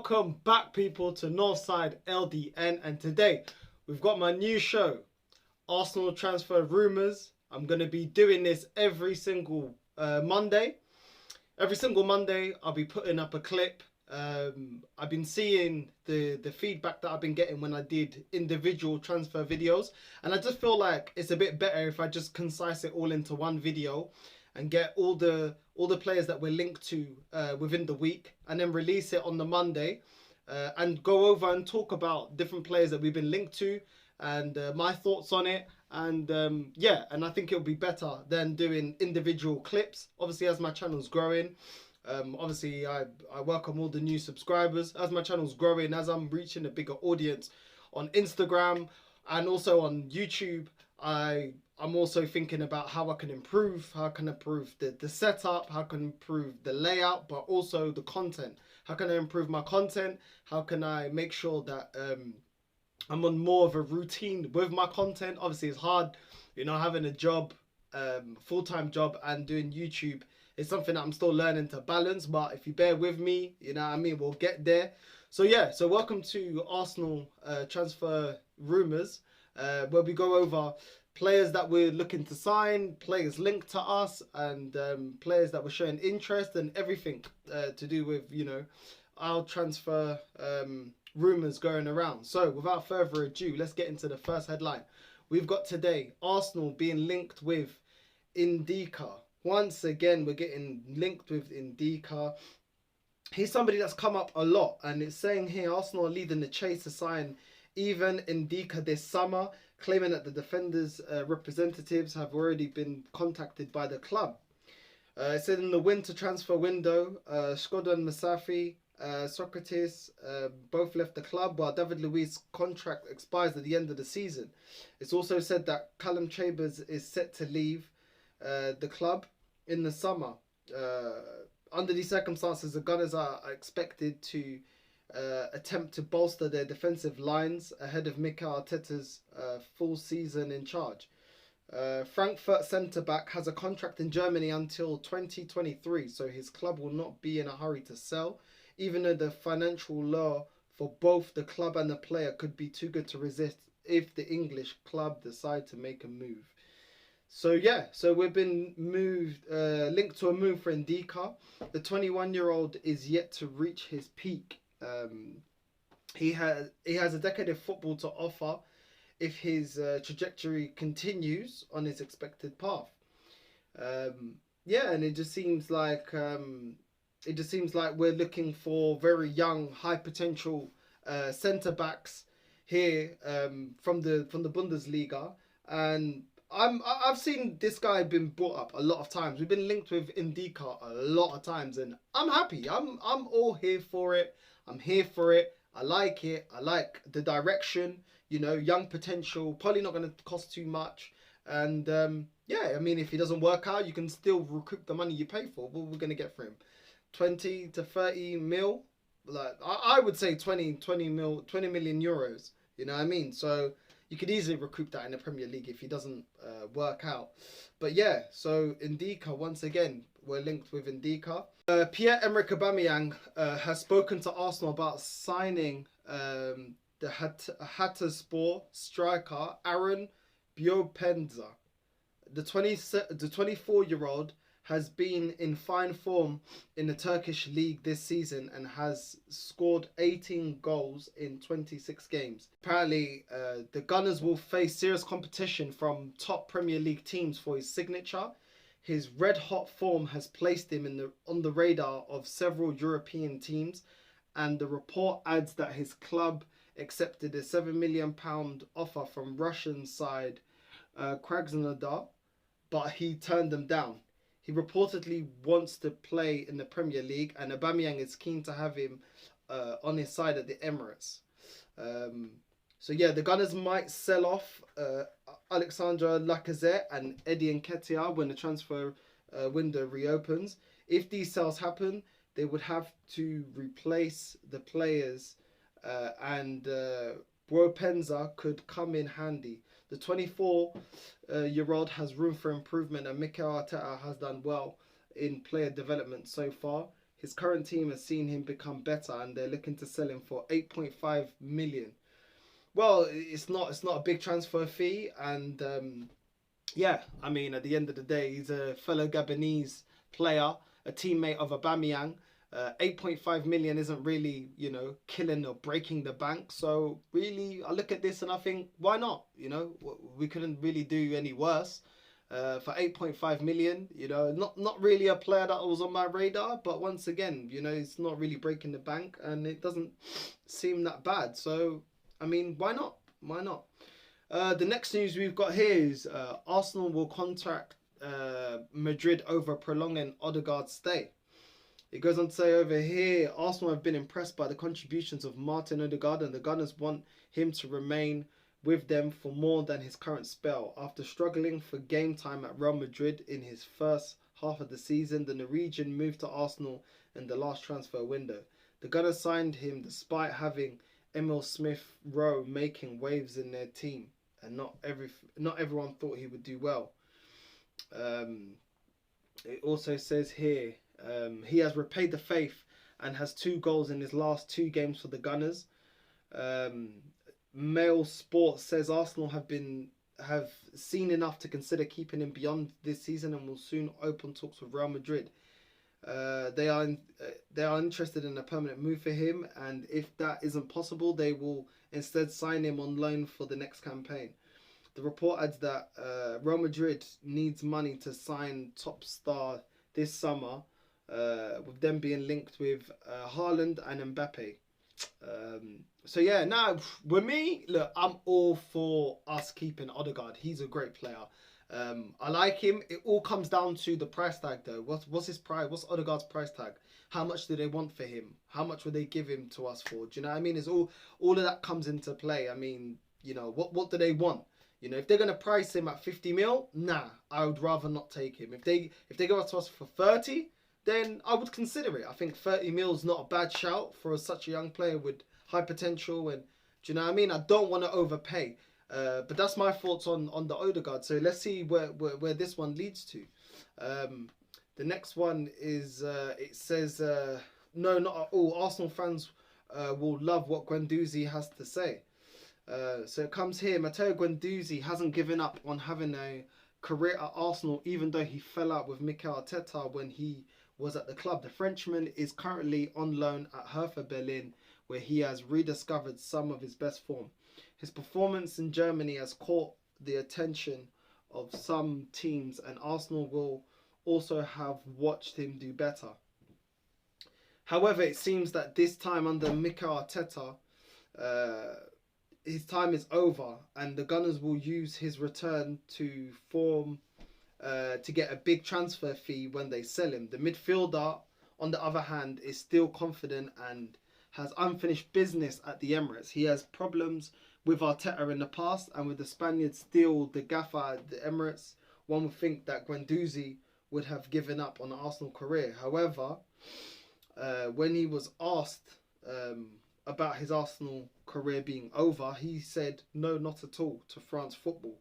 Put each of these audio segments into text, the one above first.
Welcome back, people, to Northside LDN, and today we've got my new show, Arsenal Transfer Rumours. I'm going to be doing this every single Monday. Every single Monday, I'll be putting up a clip. I've been seeing the feedback that I've been getting when I did individual transfer videos, and I just feel like it's a bit better if I just concise it all into one video and get all the players that we're linked to within the week, and then release it on the Monday and go over and talk about different players that we've been linked to and my thoughts on it. And yeah, and I think it'll be better than doing individual clips. Obviously, as my channel's growing, obviously I welcome all the new subscribers. As my channel's growing, as I'm reaching a bigger audience on Instagram and also on YouTube, I'm also thinking about how I can improve, the setup, how I can improve the layout, but also the content. How can I improve my content? How can I make sure that I'm on more of a routine with my content? Obviously, it's hard, you know, having a job, full-time job, and doing YouTube. It's something that I'm still learning to balance, but if you bear with me, you know what I mean, we'll get there. So yeah, so welcome to Arsenal Transfer Rumours, where we go over players that we're looking to sign, players linked to us, and players that were showing interest, and everything to do with, you know, our transfer rumours going around. So without further ado, let's get into the first headline. We've got today Arsenal being linked with Ndika. Once again, we're getting linked with Ndika. He's somebody that's come up a lot, and it's saying here Arsenal are leading the chase to sign even Ndika this summer, claiming that the defenders' representatives have already been contacted by the club. It said in the winter transfer window, Skoda and Musafi, Socrates both left the club, while David Luiz's contract expires at the end of the season. It's also said that Callum Chambers is set to leave the club in the summer. Under these circumstances, the Gunners are expected to attempt to bolster their defensive lines ahead of Mikel Arteta's full season in charge. Frankfurt centre-back has a contract in Germany until 2023, so his club will not be in a hurry to sell, even though the financial lure for both the club and the player could be too good to resist if the English club decide to make a move. So yeah, so we've been linked to a move for Ndika. The 21-year-old is yet to reach his peak. He has a decade of football to offer if his trajectory continues on his expected path. Yeah, and it just seems like we're looking for very young, high potential centre backs here from the Bundesliga, and I've seen this guy been brought up a lot of times. We've been linked with Ndika a lot of times, and I'm happy. I'm all here for it. I'm here for it. I like it. I like the direction. You know, young potential, probably not going to cost too much. And yeah, I mean, if he doesn't work out, you can still recoup the money you pay for. What we're going to get for him, 20 to 30 mil. Like I would say 20 million euros. You know what I mean? So you could easily recoup that in the Premier League if he doesn't work out. But yeah, so Ndika, once again, we're linked with Ndika. Pierre-Emerick Aubameyang has spoken to Arsenal about signing the Hatterspor striker Aaron Biopenza. The 24-year-old has been in fine form in the Turkish league this season and has scored 18 goals in 26 games. Apparently, the Gunners will face serious competition from top Premier League teams for his signature. His red-hot form has placed him on the radar of several European teams, and the report adds that his club accepted a £7 million offer from Russian side Krasnodar, but he turned them down. He reportedly wants to play in the Premier League, and Aubameyang is keen to have him on his side at the Emirates. So yeah, the Gunners might sell off Alexandre Lacazette and Eddie Nketiah when the transfer window reopens. If these sales happen, they would have to replace the players, and Bopenza could come in handy. The 24-year-old has room for improvement, and Mikel Arteta has done well in player development so far. his current team has seen him become better, and they're looking to sell him for 8.5 million. Well, it's not a big transfer fee, and yeah, I mean, at the end of the day, he's a fellow Gabonese player, a teammate of Aubameyang. 8.5 million isn't really, killing or breaking the bank. So really, I look at this and I think, why not? We couldn't really do any worse. For 8.5 million, not really a player that was on my radar, but once again, it's not really breaking the bank, and it doesn't seem that bad. So, I mean, why not? Why not? The next news we've got here is Arsenal will contract Madrid over prolonging Odegaard's stay. It goes on to say over here, Arsenal have been impressed by the contributions of Martin Odegaard, and the Gunners want him to remain with them for more than his current spell. After struggling for game time at Real Madrid in his first half of the season, the Norwegian moved to Arsenal in the last transfer window. The Gunners signed him despite having Emil Smith-Rowe making waves in their team, and not everyone thought he would do well. It also says here, he has repaid the faith and has 2 goals in his last 2 games for the Gunners. Mail Sports says Arsenal have seen enough to consider keeping him beyond this season and will soon open talks with Real Madrid. They are interested in a permanent move for him, and if that isn't possible, they will instead sign him on loan for the next campaign. The report adds that Real Madrid needs money to sign top star this summer, with them being linked with Haaland and Mbappe. So yeah, now with me, look, I'm all for us keeping Odegaard. He's a great player. I like him. It all comes down to the price tag, though. What's his price? What's Odegaard's price tag? How much do they want for him? How much would they give him to us for? Do you know what I mean? It's all of that comes into play. I mean, what do they want? If they're gonna price him at 50 mil, nah, I would rather not take him. If they go to us for 30, then I would consider it. I think 30 mil is not a bad shout for such a young player with high potential, and do you know what I mean? I don't want to overpay. But that's my thoughts on the Odegaard. So let's see where this one leads to. The next one is, it says, no, not at all. Arsenal fans will love what Guendouzi has to say. So it comes here. Matteo Guendouzi hasn't given up on having a career at Arsenal, even though he fell out with Mikel Arteta when he was at the club. The Frenchman is currently on loan at Hertha Berlin, where he has rediscovered some of his best form. His performance in Germany has caught the attention of some teams, and Arsenal will also have watched him do better. However, it seems that this time under Mikel Arteta, his time is over, and the Gunners will use his return to get a big transfer fee when they sell him. The midfielder, on the other hand, is still confident and has unfinished business at the Emirates. He has problems with Arteta in the past, and with the Spaniards still the gaffer at the Emirates, one would think that Guendouzi would have given up on the Arsenal career. However, when he was asked about his Arsenal career being over, he said, no, not at all, to France Football.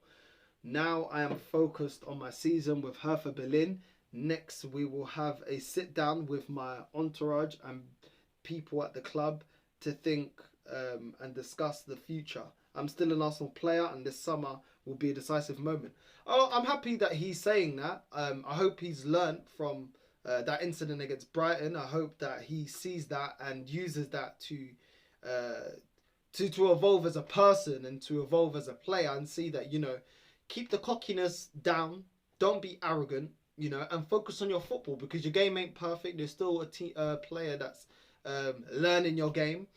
Now I am focused on my season with Hertha Berlin. Next, we will have a sit down with my entourage and people at the club to think and discuss the future. I'm still an Arsenal player, and this summer will be a decisive moment. Oh, I'm happy that he's saying that. I hope he's learnt from that incident against Brighton. I hope that he sees that and uses that to evolve as a person and to evolve as a player, and see that, keep the cockiness down, don't be arrogant, and focus on your football, because your game ain't perfect. There's still a player that's learning your game.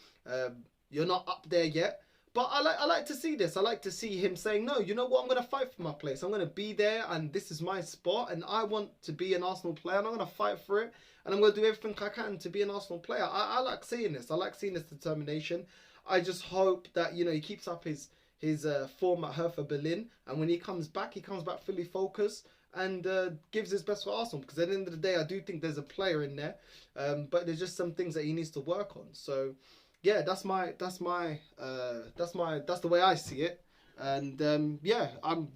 You're not up there yet, but I like to see this. I like to see him saying, no, you know what, I'm going to fight for my place. I'm going to be there, and this is my spot, and I want to be an Arsenal player, and I'm going to fight for it, and I'm going to do everything I can to be an Arsenal player. I like seeing this. I like seeing this determination. I just hope that, he keeps up his form at Hertha Berlin, and when he comes back fully focused and gives his best for Arsenal, because at the end of the day, I do think there's a player in there, but there's just some things that he needs to work on. So yeah, that's the way I see it. And yeah,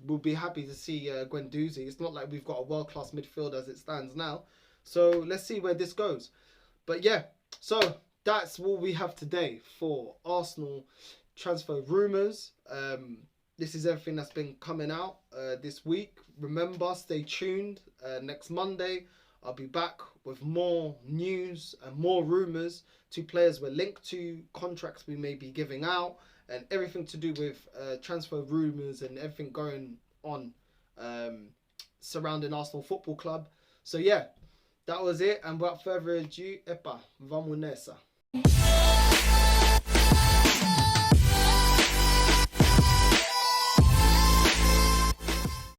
we'll be happy to see Guendouzi. It's not like we've got a world-class midfield as it stands now, so let's see where this goes. But yeah, so that's what we have today for Arsenal transfer rumours. This is everything that's been coming out this week. Remember, stay tuned. Next Monday, I'll be back with more news and more rumours to players we're linked to, contracts we may be giving out, and everything to do with transfer rumours and everything going on surrounding Arsenal Football Club. So yeah, that was it. And without further ado, vamos nessa.